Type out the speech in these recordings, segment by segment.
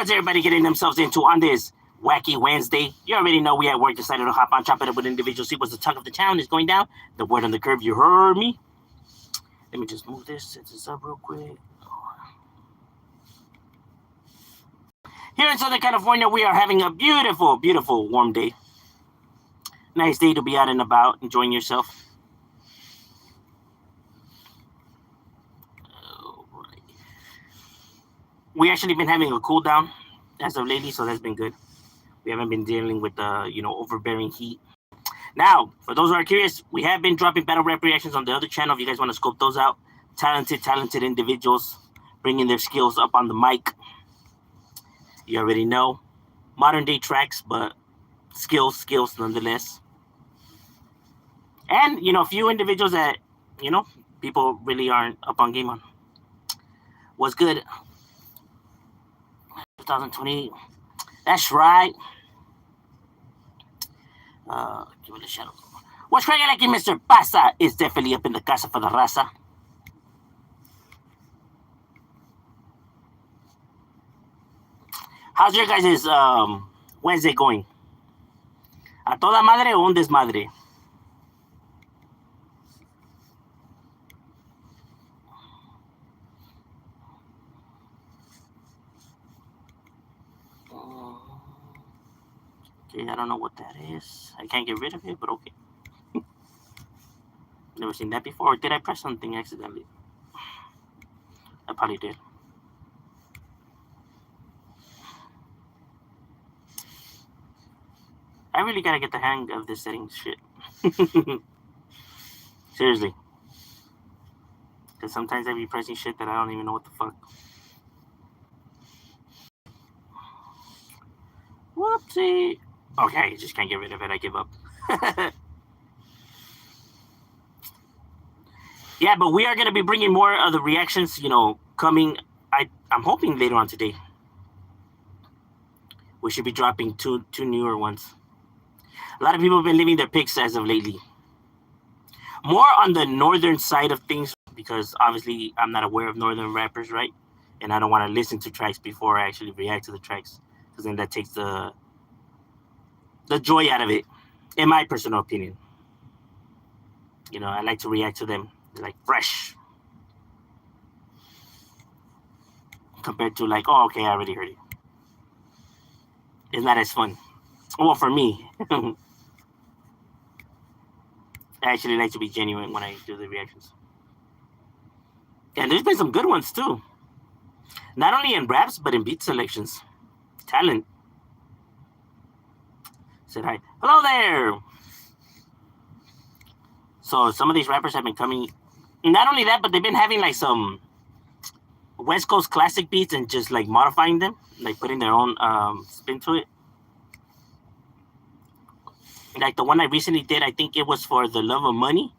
What's everybody getting themselves into on this wacky Wednesday? You already know we at work decided to hop on, chop it up with individuals, see what's the talk of the town is going down. The word on the curb, you heard me? Let me just move this, set this up real quick. Here in Southern California, we are having a beautiful, beautiful warm day. Nice day to be out and about, enjoying yourself. We actually been having a cool down as of lately, so that's been good. We haven't been dealing with overbearing heat. Now, for those who are curious, we have been dropping battle rap reactions on the other channel. If you guys want to scope those out, talented individuals bringing their skills up on the mic. You already know, modern day tracks, but skills nonetheless. And a few individuals that people really aren't up on game on. What's good? 2020. That's right. Give it a shadow. What's cracking like Mr. Pasa is definitely up in the casa for the raza. How's your guys' Wednesday going? ¿A toda madre o un desmadre? Okay, I don't know what that is. I can't get rid of it, but okay. Never seen that before. Or did I press something accidentally? I probably did. I really gotta get the hang of this settings shit. Seriously. Because sometimes I be pressing shit that I don't even know what the fuck. Whoopsie. Okay, I just can't get rid of it. I give up. Yeah, but we are going to be bringing more of the reactions, coming. I'm hoping later on today. We should be dropping two newer ones. A lot of people have been leaving their picks as of lately. More on the northern side of things, because obviously I'm not aware of northern rappers, right? And I don't want to listen to tracks before I actually react to the tracks, because then that takes the joy out of it, in my personal opinion. I like to react to them like fresh, compared to like, oh, okay, I already heard it. It's not as fun. Well, for me. I actually like to be genuine when I do the reactions. And there's been some good ones too. Not only in raps, but in beat selections. Talent. Said hi. Hello there. So some of these rappers have been coming. Not only that, but they've been having like some West Coast classic beats and just like modifying them, like putting their own spin to it. Like the one I recently did, I think it was for The Love of Money.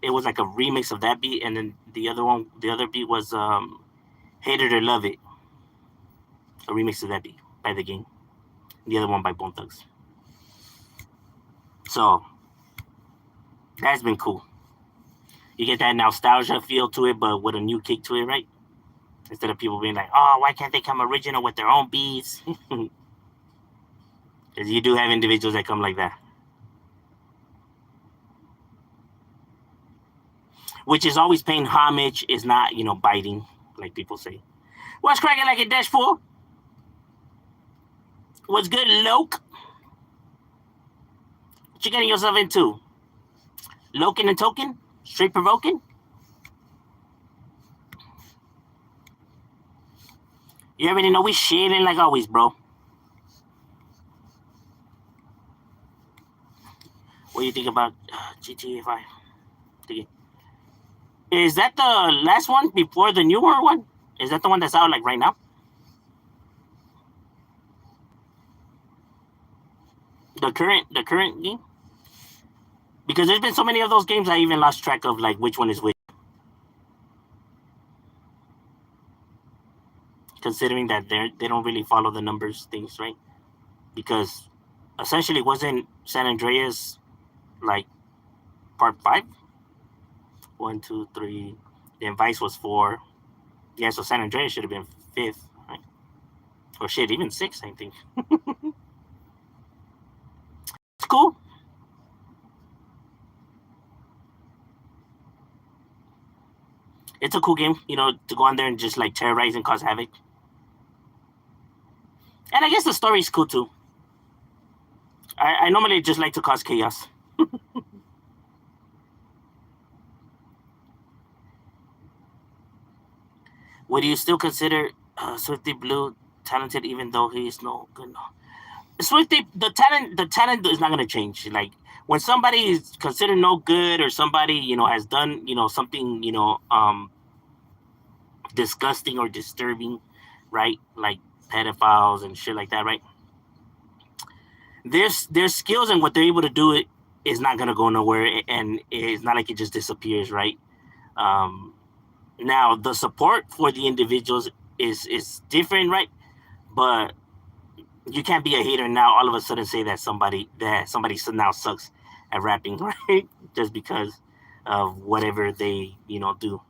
It was like a remix of that beat, and then the other beat was Hate It or Love It. A remix of that beat by The Game. The other one by Bone Thugs. So that's been cool. You get that nostalgia feel to it, but with a new kick to it, right? Instead of people being like, oh, why can't they come original with their own beats? Because you do have individuals that come like that. Which is always paying homage, is not, biting, like people say. What's cracking like a dash for? What's good, Loke? What you getting yourself into? Loken and token? Straight provoking? You already know we shitting like always, bro. What do you think about GTA 5? Is that the last one before the newer one? Is that the one that's out like right now? The current game? Because there's been so many of those games, I even lost track of like which one is which. Considering that they don't really follow the numbers things, right? Because essentially wasn't San Andreas like part 5? 1, 2, 3. Then Vice was 4. Yeah, so San Andreas should have been 5th, right? or shit, even 6, I think. It's cool. It's a cool game, to go on there and just like terrorize and cause havoc. And I guess the story is cool too. I normally just like to cause chaos. Would you still consider Swifty Blue talented even though he is no good? No. Swifty, the talent is not going to change. Like when somebody is considered no good, or somebody has done something disgusting or disturbing, right? Like pedophiles and shit like that, right? Their skills and what they're able to do it is not gonna go nowhere, and it's not like it just disappears, right? Um, Now the support for the individuals is different, right? But you can't be a hater now all of a sudden say that somebody now sucks at rapping, right? Just because of whatever they do.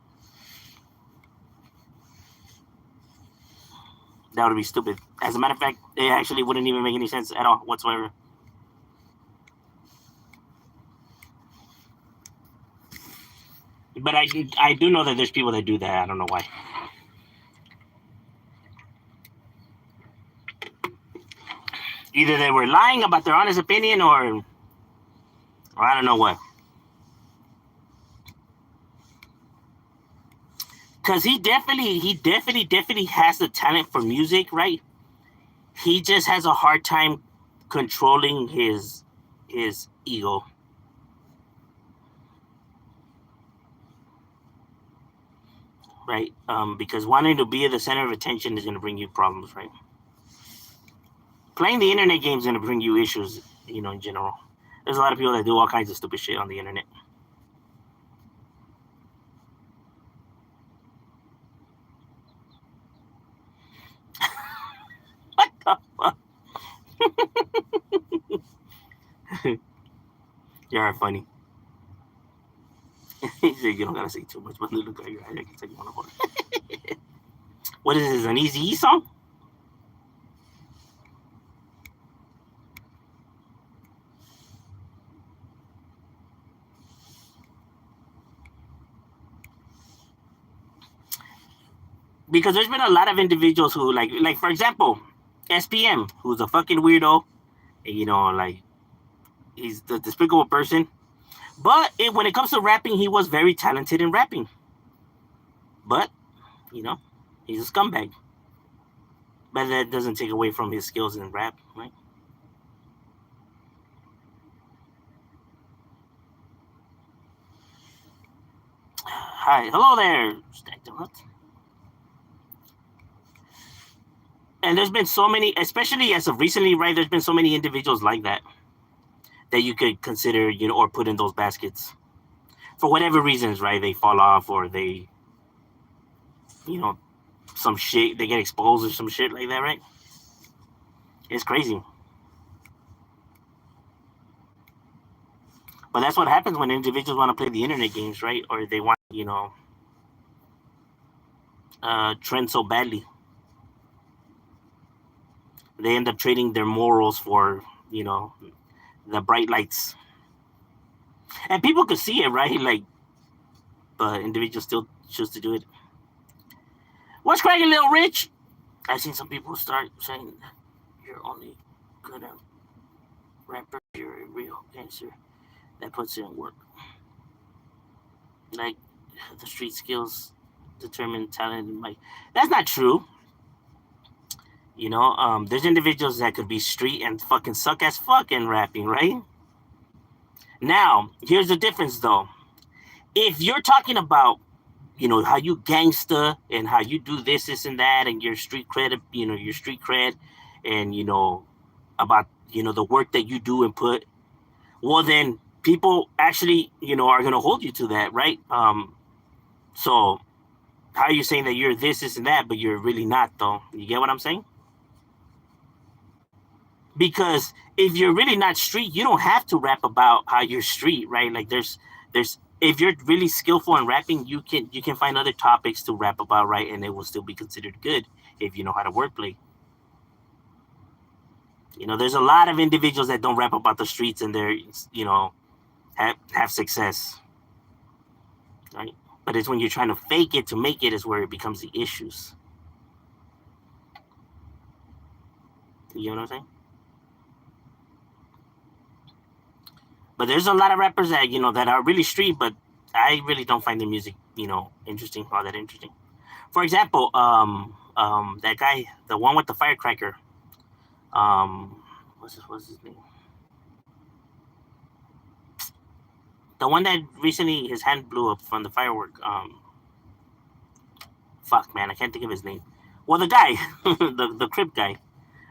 That would be stupid. As a matter of fact, it actually wouldn't even make any sense at all whatsoever. But I do know that there's people that do that. I don't know why. Either they were lying about their honest opinion, or I don't know what. Because he definitely has the talent for music, right? He just has a hard time controlling his ego, right? Because wanting to be at the center of attention is going to bring you problems, right? Playing the internet game is going to bring you issues, in general. There's a lot of people that do all kinds of stupid shit on the internet. What the fuck? You are funny. He said you don't gotta say too much, but look like your eye. I can tell you on the phone. What is this? An Easy E song? Because there's been a lot of individuals who like for example, SPM, who's a fucking weirdo, like he's the despicable person. But when it comes to rapping, he was very talented in rapping. But you know, he's a scumbag. But that doesn't take away from his skills in rap, right? Hi, hello there, Stack the Hut. And there's been so many, especially as of recently, right? There's been so many individuals like that you could consider, or put in those baskets for whatever reasons, right? They fall off, or they, you know, some shit, they get exposed or some shit like that, right? It's crazy. But that's what happens when individuals want to play the internet games, right? Or they want, trend so badly. They end up trading their morals for, the bright lights. And people could see it, right? Like, but individuals still choose to do it. What's cracking, Little Rich? I've seen some people start saying that you're only good at rapper, you're a real gangster that puts in work. Like the street skills determine talent. Like that's not true. There's individuals that could be street and fucking suck as fuck in rapping, right? Now, here's the difference though. If you're talking about, how you gangsta and how you do this and that, and your street cred, your street cred, and about the work that you do and put, well then people actually are gonna hold you to that, right? So how are you saying that you're this and that, but you're really not though? You get what I'm saying? Because if you're really not street, you don't have to rap about how you're street, right? Like there's if you're really skillful in rapping, you can find other topics to rap about, right? And it will still be considered good if you know how to wordplay. You know, there's a lot of individuals that don't rap about the streets and they're, you know, have success, right? But it's when you're trying to fake it to make it is where it becomes the issues. You know what I'm saying? But there's a lot of rappers that, you know, that are really street, but I really don't find their music, you know, interesting, all that interesting. For example, that guy, the one with the firecracker, what's his name? The one that recently his hand blew up from the firework. Fuck man, I can't think of his name. Well, the guy, the Crip guy.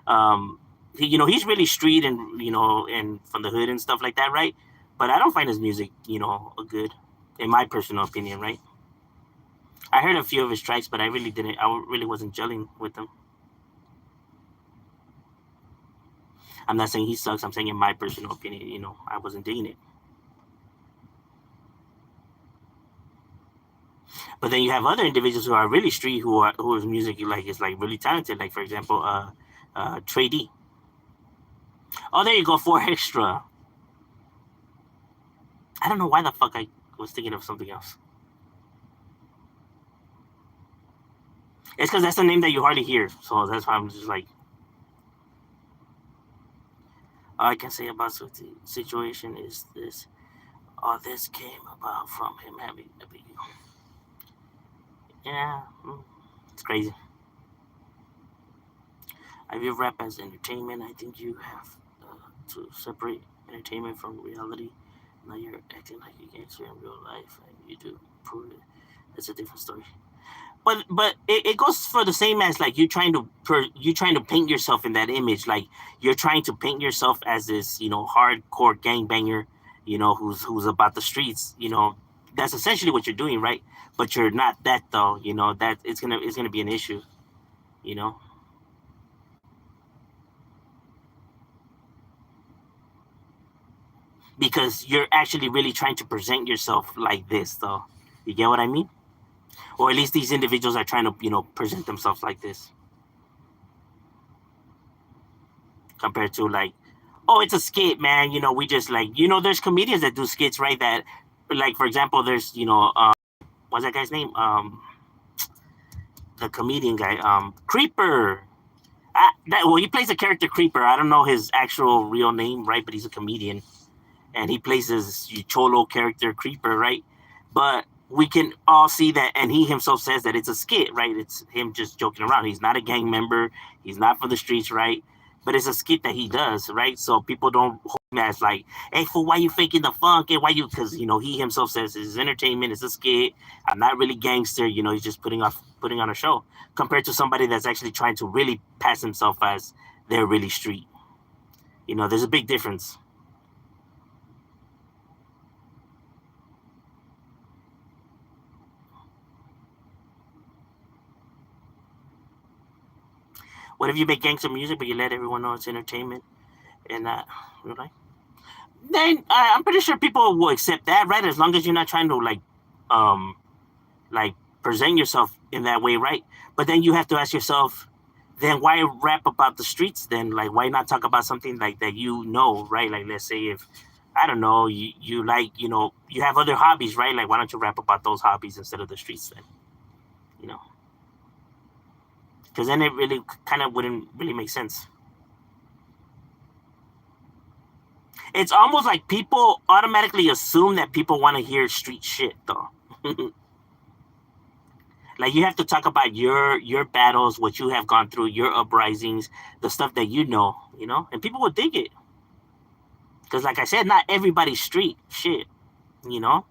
Um, you know, he's really street and you know, and from the hood and stuff like that, right? But I don't find his music, you know, good, in my personal opinion, right? I heard a few of his tracks, but I really didn't. I really wasn't gelling with them. I'm not saying he sucks. I'm saying in my personal opinion, you know, I wasn't digging it. But then you have other individuals who are really street, whose music you like is like really talented. Like for example, Trey D. Oh, there you go, Four Extra. I don't know why the fuck I was thinking of something else. It's because that's the name that you hardly hear, so that's why I'm just like. All I can say about the situation is this: all this came about from him having a baby. Yeah, it's crazy. I view rap as entertainment. I think you have to separate entertainment from reality. Now you're acting like a gangster in real life, and you do prove it. That's a different story. But it goes for the same as like you trying to paint yourself in that image. Like you're trying to paint yourself as this, you know, hardcore gangbanger, you know, who's about the streets. You know, that's essentially what you're doing, right? But you're not that though. You know that it's gonna be an issue. You know. Because you're actually really trying to present yourself like this though. You get what I mean? Or at least these individuals are trying to, you know, present themselves like this compared to like, oh, it's a skit, man. You know, we just like, you know, there's comedians that do skits, right? That, like, for example, there's, you know, what's that guy's name? The comedian guy, Creeper. Well, he plays a character Creeper. I don't know his actual real name, right? But he's a comedian, and he plays his cholo character Creeper, right? But we can all see that, and he himself says that it's a skit, right? It's him just joking around. He's not a gang member. He's not from the streets, right? But it's a skit that he does, right? So people don't hold him as like, hey, fool, why you faking the funk? And why you? Because you know he himself says it's entertainment. It's a skit. I'm not really gangster. You know, he's just putting on a show. Compared to somebody that's actually trying to really pass himself as they're really street. You know, there's a big difference. What if you make gangster music, but you let everyone know it's entertainment and you know, then I'm pretty sure people will accept that, right? As long as you're not trying to um, like present yourself in that way, right? But then you have to ask yourself, then why rap about the streets? Then like, why not talk about something like that? You know, right? Like, let's say if I don't know, you like, you know, you have other hobbies, right? Like, why don't you rap about those hobbies instead of the streets? Then, you know, because then it really kind of wouldn't really make sense. It's almost like people automatically assume that people want to hear street shit, though. Like you have to talk about your battles, what you have gone through, your uprisings, the stuff that you know, and people will dig it. Because, like I said, not everybody's street shit, you know.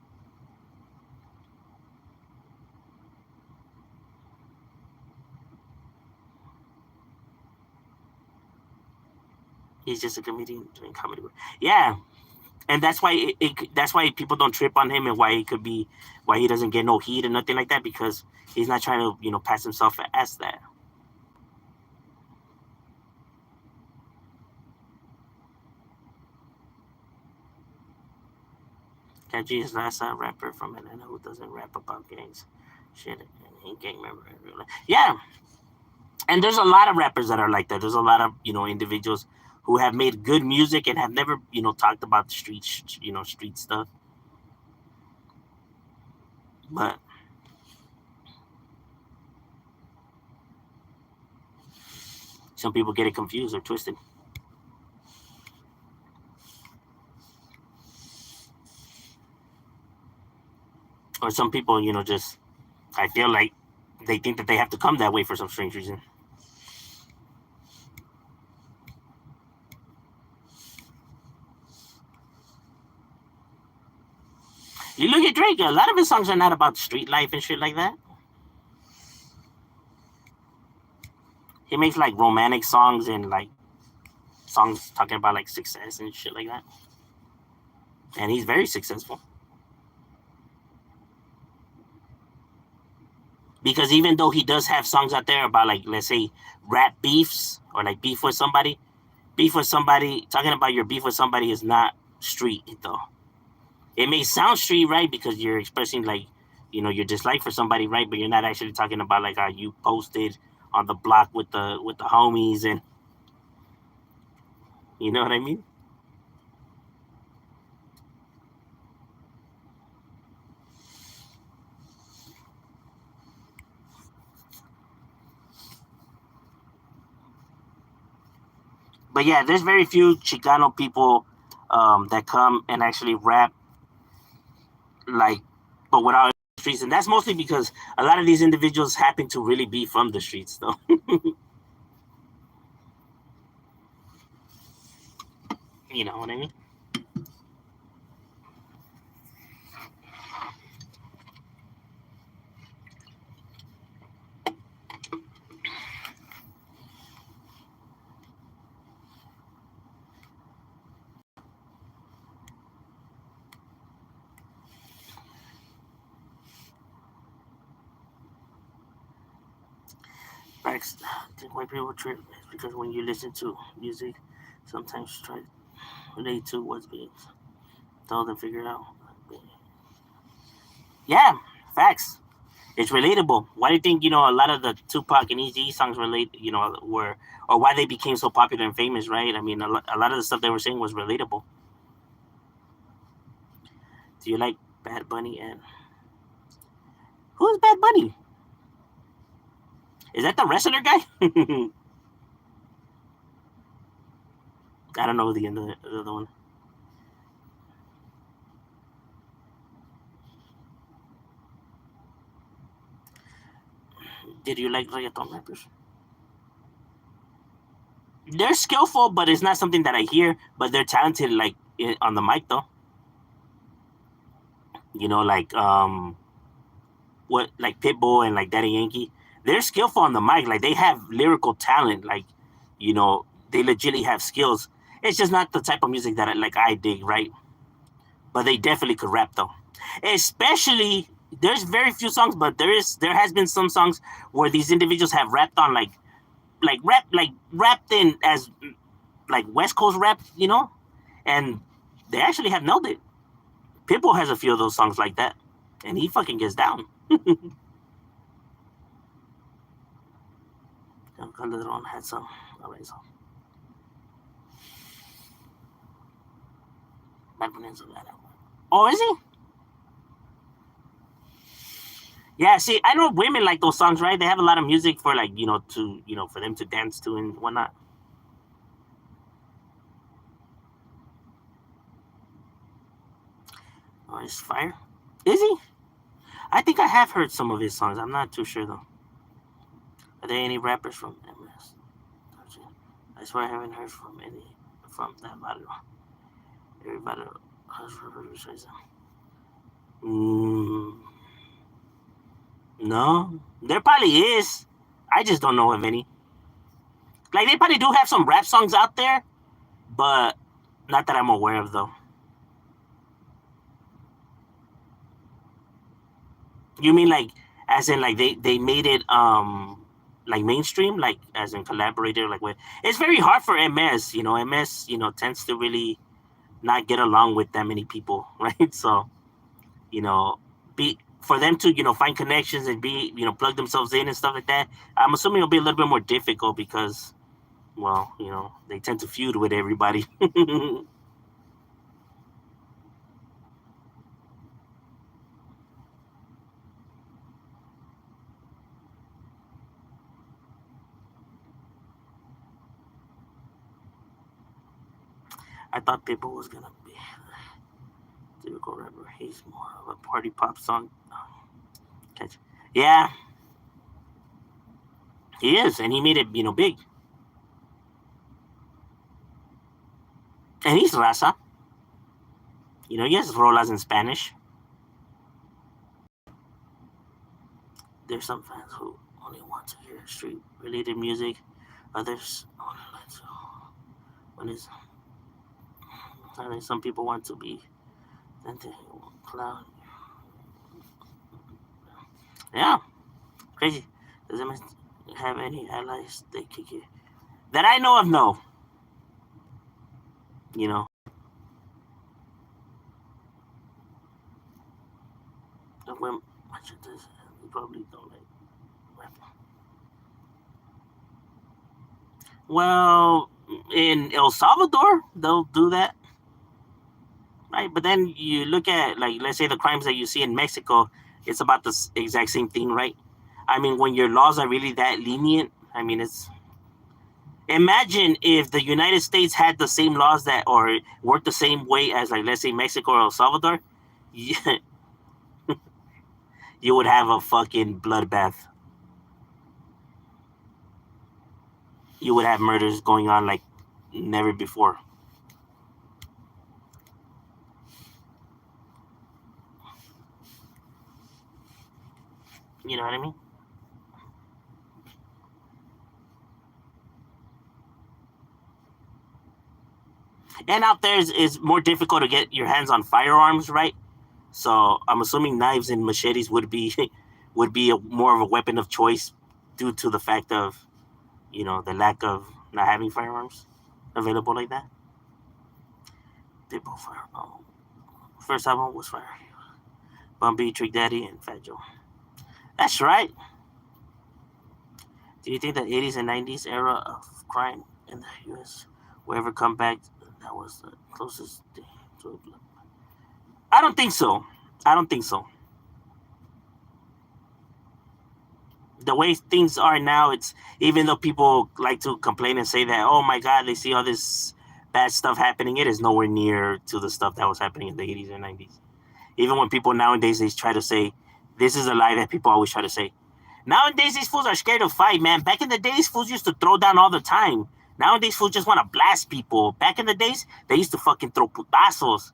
He's just a comedian doing comedy. Yeah, and that's why that's why people don't trip on him and why he could be why he doesn't get no heat and nothing like that because he's not trying to pass himself as that. Kenji is last rapper from Atlanta who doesn't rap about gangs. Shit, and he gang member in real life. Yeah, and there's a lot of rappers that are like that. There's a lot of individuals who have made good music and have never, talked about the street stuff. But some people get it confused or twisted. Or some people, just, I feel like they think that they have to come that way for some strange reason. You look at Drake, a lot of his songs are not about street life and shit like that. He makes like romantic songs and like songs talking about like success and shit like that. And he's very successful. Because even though he does have songs out there about like, let's say, rap beefs or like beef with somebody, talking about your beef with somebody is not street though. It may sound street, right? Because you're expressing like, your dislike for somebody, right? But you're not actually talking about like how you posted on the block with the homies, and you know what I mean? But yeah, there's very few Chicano people that come and actually rap like, but without the streets, and that's mostly because a lot of these individuals happen to really be from the streets, though. You know what I mean? Facts. I think white people trip because when you listen to music, sometimes try to relate to what's being told and figure it out. Yeah, facts. It's relatable. Why do you think a lot of the Tupac and Eazy songs relate? Were, or why they became so popular and famous, right? I mean, a lot of the stuff they were saying was relatable. Do you like Bad Bunny? And who's Bad Bunny? Is that the wrestler guy? I don't know the other one. Did you like reggaeton rappers? They're skillful, but it's not something that I hear. But they're talented, like on the mic, though. Like what, like Pitbull and like Daddy Yankee. They're skillful on the mic. Like they have lyrical talent. Like, they legitimately have skills. It's just not the type of music that I dig, right? But they definitely could rap though. Especially, there's very few songs, but there has been some songs where these individuals have rapped on rapped in as like West Coast rap, and they actually have nailed it. Pitbull has a few of those songs like that, and he fucking gets down. Calderon had some. Alright, so Bad Bunny's a bad album. Oh, is he? Yeah, see, I know women like those songs, right? They have a lot of music for like, for them to dance to and whatnot. Oh, it's fire. Is he? I think I have heard some of his songs. I'm not too sure though. Are there any rappers from MS? I swear I haven't heard from any from that battle. Everybody has rappers. No, there probably is. I just don't know of any. Like they probably do have some rap songs out there, but not that I'm aware of though. You mean like as in like they made it like mainstream, like as in collaborator, like with it's very hard for MS, MS, tends to really not get along with that many people, right? So, be for them to, find connections and be, plug themselves in and stuff like that, I'm assuming it'll be a little bit more difficult because, well, they tend to feud with everybody. I thought Pitbull was gonna be a typical rapper. He's more of a party pop song catch. Yeah, he is, and he made it, big. And he's raza. He has rolas in Spanish. There's some fans who only want to hear street-related music. Others only like to. When is I think some people want to be then to cloud. Yeah, crazy. Does it have any allies they kick it? That I know of, no. You know, when much of this, you probably don't like rapping. Well, in El Salvador, they'll do that, right? But then you look at, like, let's say the crimes that you see in Mexico, it's about the exact same thing, right? I mean, when your laws are really that lenient, I mean, it's imagine if the United States had the same laws that or worked the same way as, like, let's say Mexico or El Salvador, you, you would have a fucking bloodbath. You would have murders going on like never before. You know what I mean? And out there is more difficult to get your hands on firearms, right? So I'm assuming knives and machetes would be would be more of a weapon of choice due to the fact of the lack of not having firearms available like that. They both fire. Oh, first album was fire. Bun B, Trick Daddy, and Fat Joe. That's right. Do you think the 80s and 90s era of crime in the U.S. will ever come back? That was the closest thing to a blood. I don't think so. I don't think so. The way things are now, it's even though people like to complain and say that, oh my God, they see all this bad stuff happening, it is nowhere near to the stuff that was happening in the 80s and 90s. Even when people nowadays they try to say, this is a lie that people always try to say. Nowadays, these fools are scared to fight, man. Back in the days, fools used to throw down all the time. Nowadays, fools just want to blast people. Back in the days, they used to fucking throw putazos.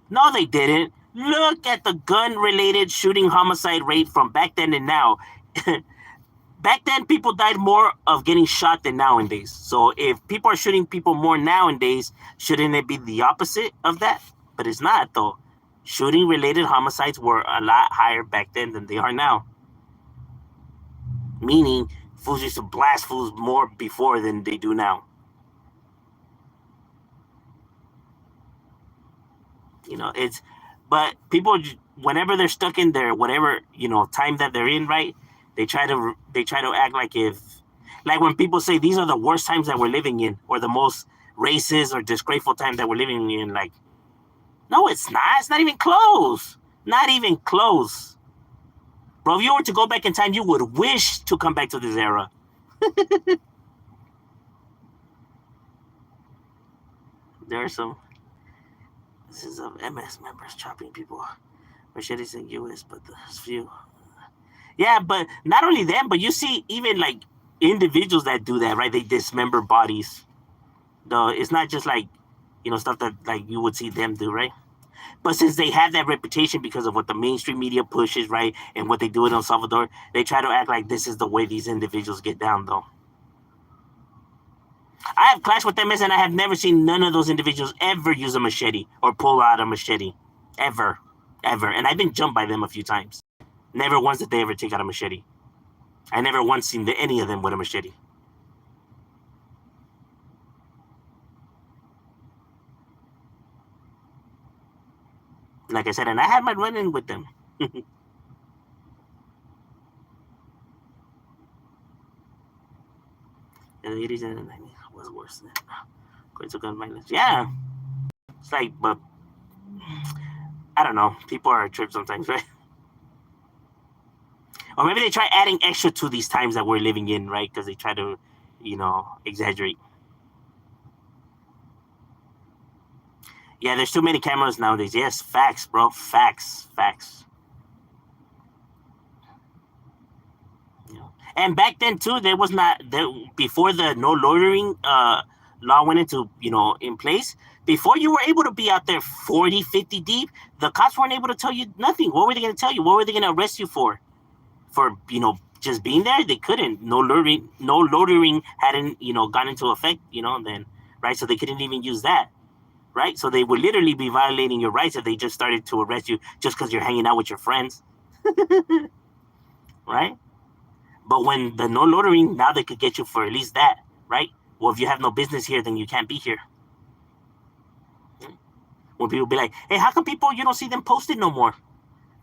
No, they didn't. Look at the gun-related shooting homicide rate from back then and now. Back then, people died more of getting shot than nowadays. So if people are shooting people more nowadays, shouldn't it be the opposite of that? But it's not, though. Shooting-related homicides were a lot higher back then than they are now. Meaning, fools used to blast fools more before than they do now. It's, but people, whenever they're stuck in their whatever time that they're in, right? They try to act like if, like when people say these are the worst times that we're living in, or the most racist or disgraceful time that we're living in, like, no, it's not. It's not even close. Not even close. Bro, if you were to go back in time, you would wish to come back to this era. There are some instances of MS members chopping people machetes in US, but there's few. Yeah, but not only them, but you see even like individuals that do that, right? They dismember bodies. Though it's not just like stuff that like you would see them do, right? But since they have that reputation because of what the mainstream media pushes, right, and what they do in El Salvador, they try to act like this is the way these individuals get down, though. I have clashed with them, and I have never seen none of those individuals ever use a machete or pull out a machete. Ever. Ever. And I've been jumped by them a few times. Never once did they ever take out a machete. I never once seen any of them with a machete. Like I said, and I had my run in with them. And 80s and the 90s was worse than according to gun violence. Yeah, it's like, but I don't know. People are a trip sometimes, right? Or maybe they try adding extra to these times that we're living in, right? Because they try to, exaggerate. Yeah, there's too many cameras nowadays. Yes, facts, bro. Facts, facts. And back then too, there was not there before the no loitering law went into in place. Before you were able to be out there 40, 50 deep, the cops weren't able to tell you nothing. What were they going to tell you? What were they going to arrest you for? For just being there? They couldn't. No loitering hadn't gone into effect. Then right, so they couldn't even use that. Right, so they would literally be violating your rights if they just started to arrest you just because you're hanging out with your friends. Right. But when the no loitering, now they could get you for at least that, right? Well, if you have no business here, then you can't be here. When people be like, "Hey, how come people you don't see them posted no more?"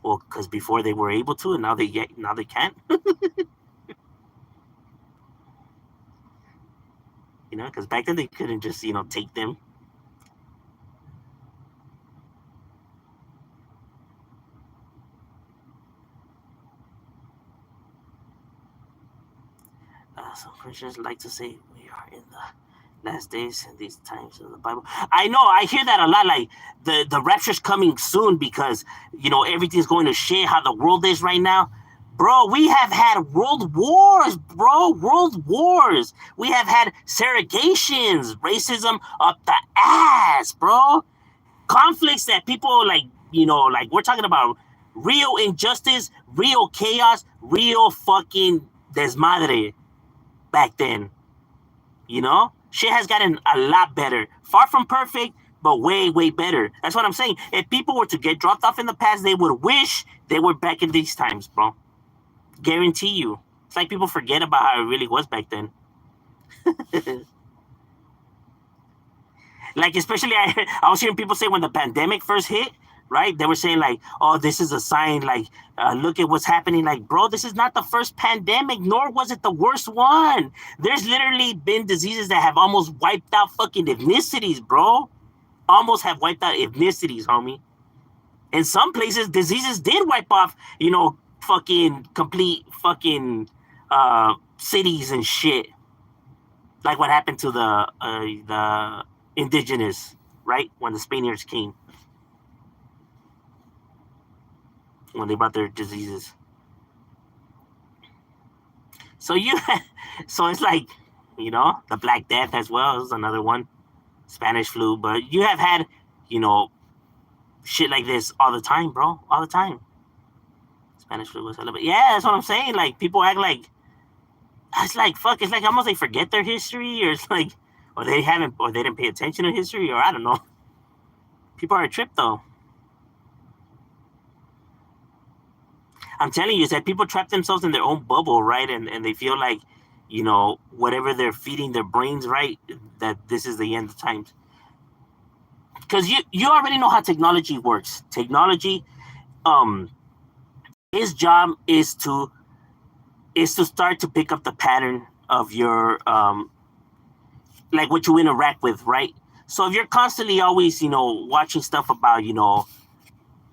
Well, because before they were able to, and now they can't. Because back then they couldn't just take them. Some Christians like to say we are in the last days and these times of the Bible. I know, I hear that a lot. Like the rapture's coming soon because everything's going to shit. How the world is right now, bro. We have had world wars, bro. World wars. We have had segregations, racism up the ass, bro. Conflicts that people like we're talking about real injustice, real chaos, real fucking desmadre. Back then, shit has gotten a lot better. Far from perfect, but way, way better. That's what I'm saying. If people were to get dropped off in the past, they would wish they were back in these times, bro. Guarantee you. It's like people forget about how it really was back then. Like, especially, I was hearing people say when the pandemic first hit, right? They were saying like, "Oh, this is a sign. Like, look at what's happening." Like, bro, this is not the first pandemic, nor was it the worst one. There's literally been diseases that have almost wiped out fucking ethnicities, bro. Almost have wiped out ethnicities, homie. In some places, diseases did wipe off, fucking complete fucking cities and shit. Like what happened to the indigenous, right? When the Spaniards came. When they brought their diseases. So so it's like, the Black Death as well is another one, Spanish flu. But you have had, shit like this all the time, bro, all the time. Spanish flu was hella, but yeah, that's what I'm saying. Like people act like it's like fuck. It's like almost they forget their history, or it's like, or they didn't pay attention to history, or I don't know. People are a trip though. I'm telling you, is that people trap themselves in their own bubble, right? And they feel like, whatever they're feeding their brains, right, that this is the end of times. Because you already know how technology works. Technology, his job is to start to pick up the pattern of your like what you interact with, right? So if you're constantly always, watching stuff about,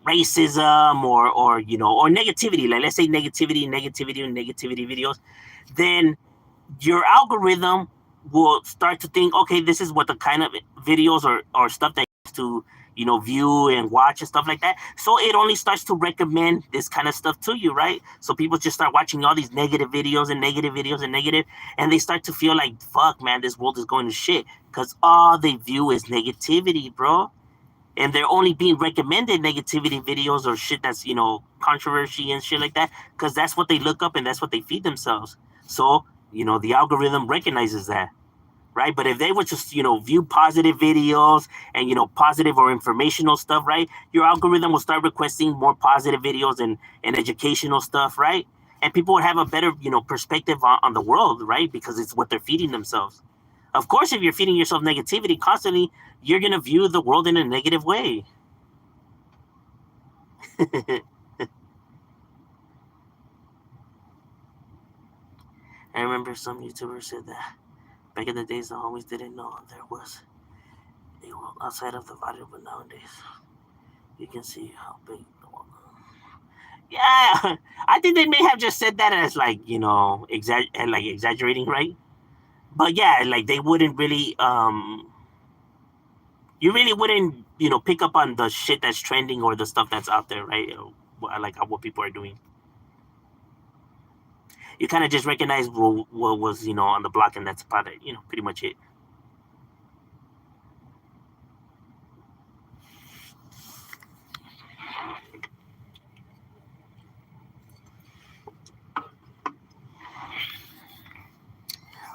racism or or negativity, like let's say negativity videos, then your algorithm will start to think, okay, this is what the kind of videos or stuff that to view and watch and stuff like that. So it only starts to recommend this kind of stuff to you, right? So people just start watching all these negative videos and negative videos and negative, and they start to feel like, fuck, man, this world is going to shit because all they view is negativity, bro. And they're only being recommended negativity videos or shit that's controversy and shit like that because that's what they look up and that's what they feed themselves. So the algorithm recognizes that, right? But if they would just view positive videos and positive or informational stuff, right, your algorithm will start requesting more positive videos and educational stuff, right? And people would have a better perspective on the world, right? Because it's what they're feeding themselves. Of course, if you're feeding yourself negativity constantly, you're going to view the world in a negative way. I remember some YouTuber said that Back in the days, the homies didn't know there was a world outside of the body, but nowadays you can see how big the world. Yeah, I think they may have just said that as like like exaggerating, right? But yeah, like they wouldn't really you really wouldn't pick up on the shit that's trending or the stuff that's out there, right? Like what people are doing. You kind of just recognize what was on the block, and that's about it. Pretty much it. All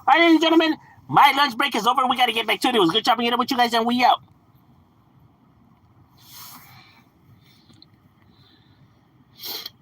right, ladies and gentlemen, my lunch break is over. We got to get back to it. It was good chopping it up with you guys, and we out.